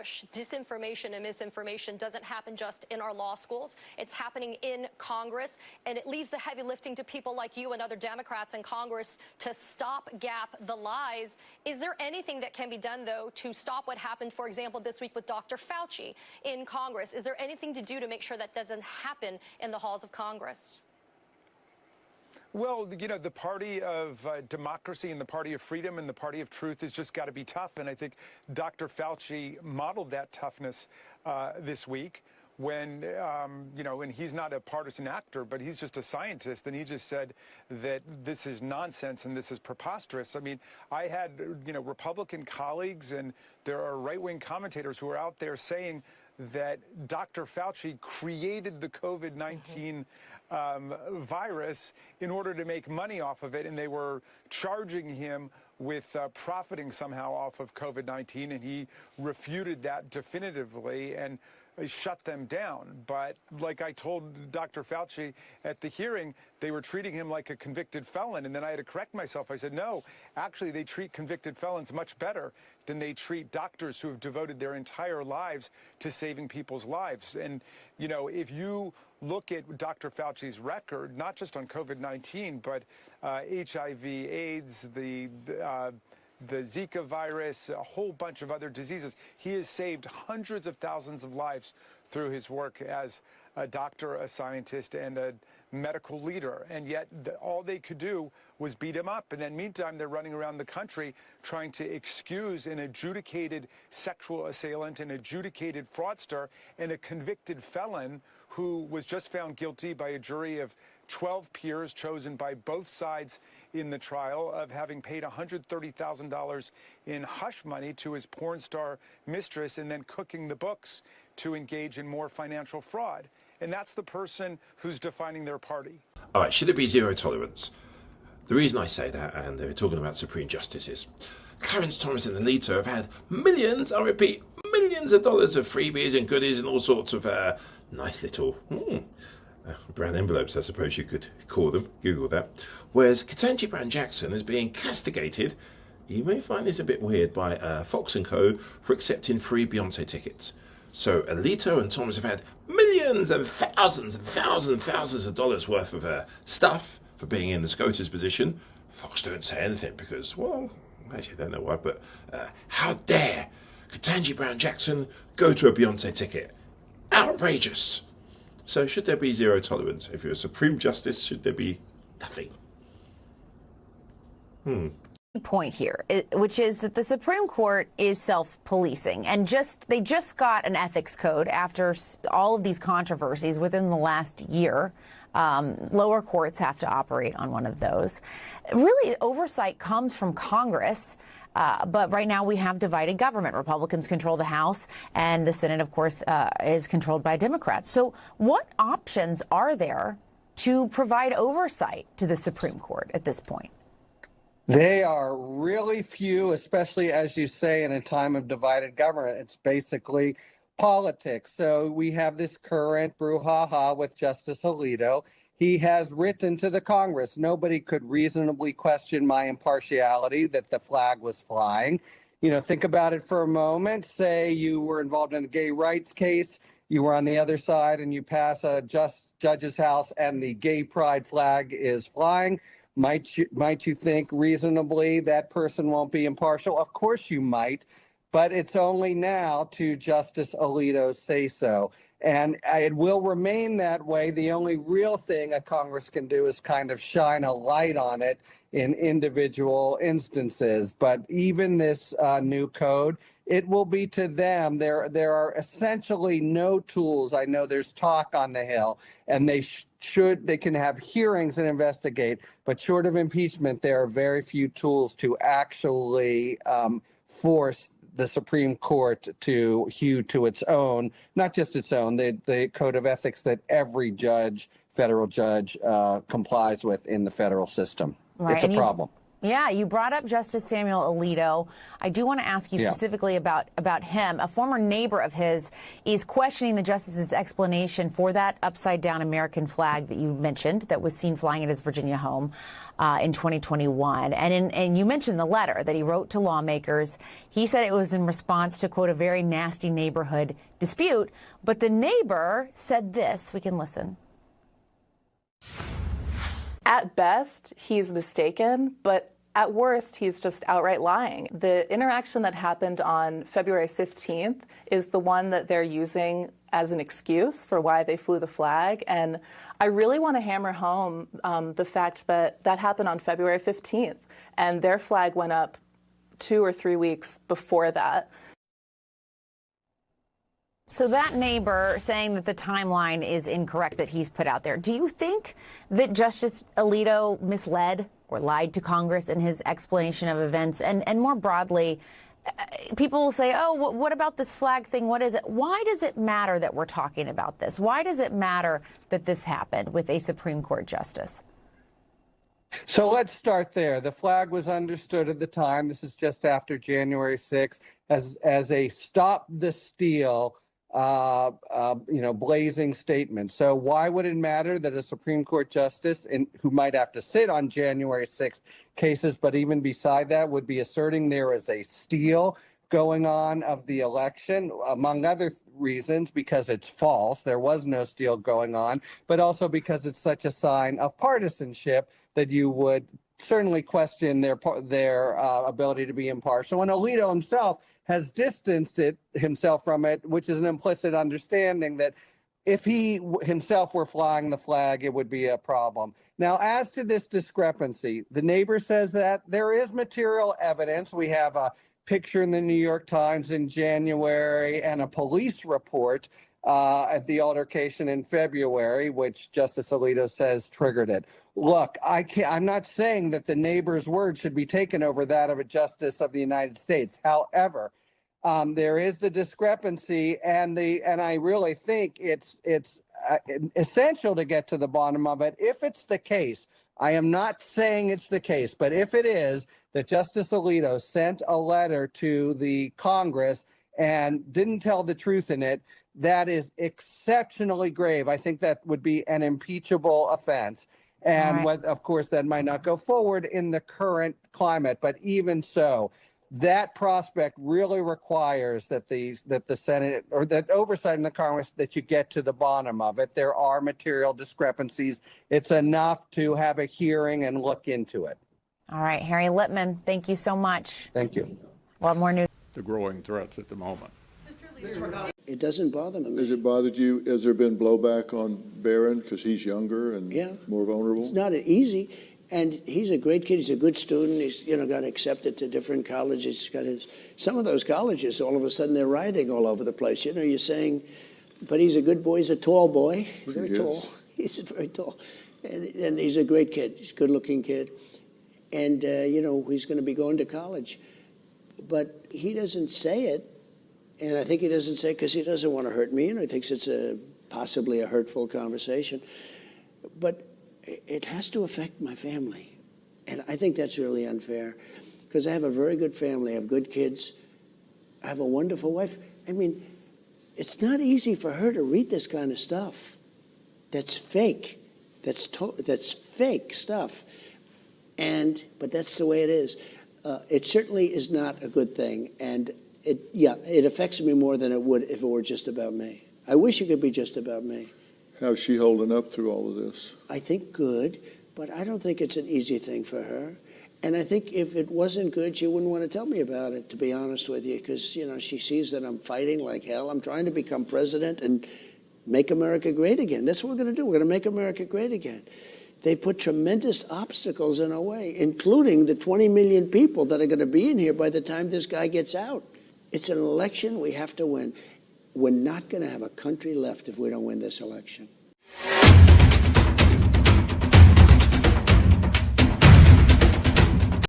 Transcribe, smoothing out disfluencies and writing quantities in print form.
push disinformation and misinformation doesn't happen just in our law schools. It's happening in Congress, and it leaves the heavy lifting to people like you and other Democrats in Congress to stop-gap the lies. Is there anything that can be done, though, to stop what happened, for example, this week with Dr. Fauci in Congress? Is there anything to do to make sure that doesn't happen in the halls of Congress? Well, you know, the party of democracy and the party of freedom and the party of truth has just got to be tough. And I think Dr. Fauci modeled that toughness this week when, you know, and he's not a partisan actor, but he's just a scientist. And he just said that this is nonsense and this is preposterous. I mean, I had, you know, Republican colleagues and there are right-wing commentators who are out there saying that Dr. Fauci created the COVID-19 virus in order to make money off of it, and they were charging him with profiting somehow off of COVID-19, and he refuted that definitively and shut them down. But like I told Dr. Fauci at the hearing, they were treating him like a convicted felon. And then I had to correct myself. I said, no, actually, they treat convicted felons much better than they treat doctors who have devoted their entire lives to saving people's lives. And, you know, if you look at Dr. Fauci's record, not just on COVID-19, but HIV, AIDS, the Zika virus, a whole bunch of other diseases. He has saved hundreds of thousands of lives through his work as a doctor, a scientist, and a medical leader. And yet all they could do was beat him up. And then meantime, they're running around the country trying to excuse an adjudicated sexual assailant, an adjudicated fraudster, and a convicted felon who was just found guilty by a jury of 12 peers chosen by both sides in the trial of having paid $130,000 in hush money to his porn star mistress and then cooking the books to engage in more financial fraud. And that's the person who's defining their party. All right, should it be zero tolerance? The reason I say that, and they're talking about Supreme Justices, Clarence Thomas and Alito have had millions, I repeat, millions of dollars of freebies and goodies and all sorts of nice little brown envelopes, I suppose you could call them. Google that. Whereas Ketanji Brown Jackson is being castigated, you may find this a bit weird, by Fox & Co. for accepting free Beyonce tickets. So Alito and Thomas have had millions and thousands and thousands and thousands of dollars worth of stuff for being in the SCOTUS position. Fox don't say anything because, well, actually I don't know why, but how dare Ketanji Brown Jackson go to a Beyonce ticket? Outrageous. So should there be zero tolerance? If you're a Supreme Justice, should there be nothing? Point here, which is that the Supreme Court is self-policing, and they just got an ethics code after all of these controversies within the last year. Lower courts have to operate on one of those. Really, oversight comes from Congress. But right now we have divided government. Republicans control the House, and the Senate, of course, is controlled by Democrats. So what options are there to provide oversight to the Supreme Court at this point? They are really few, especially, as you say, in a time of divided government. It's basically politics. So we have this current brouhaha with Justice Alito. He has written to the Congress, nobody could reasonably question my impartiality, that the flag was flying. You know, think about it for a moment. Say you were involved in a gay rights case, you were on the other side, and you pass a judge's house and the gay pride flag is flying. Might you think reasonably that person won't be impartial? Of course you might, but it's only now to Justice Alito say so. And it will remain that way. The only real thing a Congress can do is kind of shine a light on it in individual instances. But even this new code, it will be to them. There are essentially no tools. I know there's talk on the Hill, and they can have hearings and investigate. But short of impeachment, there are very few tools to actually force the Supreme Court to hew to its own, not just its own, the code of ethics that every judge, federal judge, complies with in the federal system. Right. It's a problem. Yeah, you brought up Justice Samuel Alito. I do want to ask you specifically about him. A former neighbor of his is questioning the justice's explanation for that upside-down American flag that you mentioned that was seen flying at his Virginia home in 2021. And you mentioned the letter that he wrote to lawmakers. He said it was in response to, quote, a very nasty neighborhood dispute. But the neighbor said this. We can listen. At best, he's mistaken, but at worst, he's just outright lying. The interaction that happened on February 15th is the one that they're using as an excuse for why they flew the flag. And I really want to hammer home the fact that that happened on February 15th, and their flag went up 2 or 3 weeks before that. So that neighbor saying that the timeline is incorrect that he's put out there. Do you think that Justice Alito misled or lied to Congress in his explanation of events? And more broadly, people will say, oh, what about this flag thing? What is it? Why does it matter that we're talking about this? Why does it matter that this happened with a Supreme Court justice? So let's start there. The flag was understood at the time, this is just after January 6th, as a stop the steal blazing statement. So why would it matter that a Supreme Court justice who might have to sit on January 6th cases, but even beside that would be asserting there is a steal going on of the election, among other reasons, because it's false. There was no steal going on, but also because it's such a sign of partisanship that you would certainly question their ability to be impartial. And Alito himself has distanced himself from it, which is an implicit understanding that if he himself were flying the flag, it would be a problem. Now, as to this discrepancy, the neighbor says that there is material evidence. We have a picture in the New York Times in January and a police report at the altercation in February, which Justice Alito says triggered it. Look, I'm not saying that the neighbor's word should be taken over that of a justice of the United States. However, there is the discrepancy, and I really think it's essential to get to the bottom of it. If it's the case, I am not saying it's the case, but if it is that Justice Alito sent a letter to the Congress and didn't tell the truth in it, that is exceptionally grave. I think that would be an impeachable offense. And of course, that might not go forward in the current climate, but even so, that prospect really requires that the Senate or that oversight in the Congress, that you get to the bottom of it. There are material discrepancies. It's enough to have a hearing and look into it. All right, Harry Litman, thank you so much. Thank you. Well, more news. The growing threats at the moment. It doesn't bother me. Has it bothered you? Has there been blowback on Barron because he's younger and more vulnerable? It's not easy, and he's a great kid. He's a good student. He's got accepted to different colleges. He's got some of those colleges. All of a sudden, they're rioting all over the place. You're saying, but he's a good boy. He's a tall boy. He's very tall. He's very tall, and he's a great kid. He's a good-looking kid, and he's going to be going to college, but he doesn't say it. And I think he doesn't say it because he doesn't want to hurt me, and he thinks it's possibly a hurtful conversation. But it has to affect my family. And I think that's really unfair because I have a very good family. I have good kids. I have a wonderful wife. I mean, it's not easy for her to read this kind of stuff. That's fake. That's fake stuff. But that's the way it is. It certainly is not a good thing. And it affects me more than it would if it were just about me. I wish it could be just about me. How's she holding up through all of this? I think good, but I don't think it's an easy thing for her. And I think if it wasn't good, she wouldn't want to tell me about it, to be honest with you, because, she sees that I'm fighting like hell. I'm trying to become president and make America great again. That's what we're going to do. We're going to make America great again. They put tremendous obstacles in our way, including the 20 million people that are going to be in here by the time this guy gets out. It's an election we have to win. We're not going to have a country left if we don't win this election.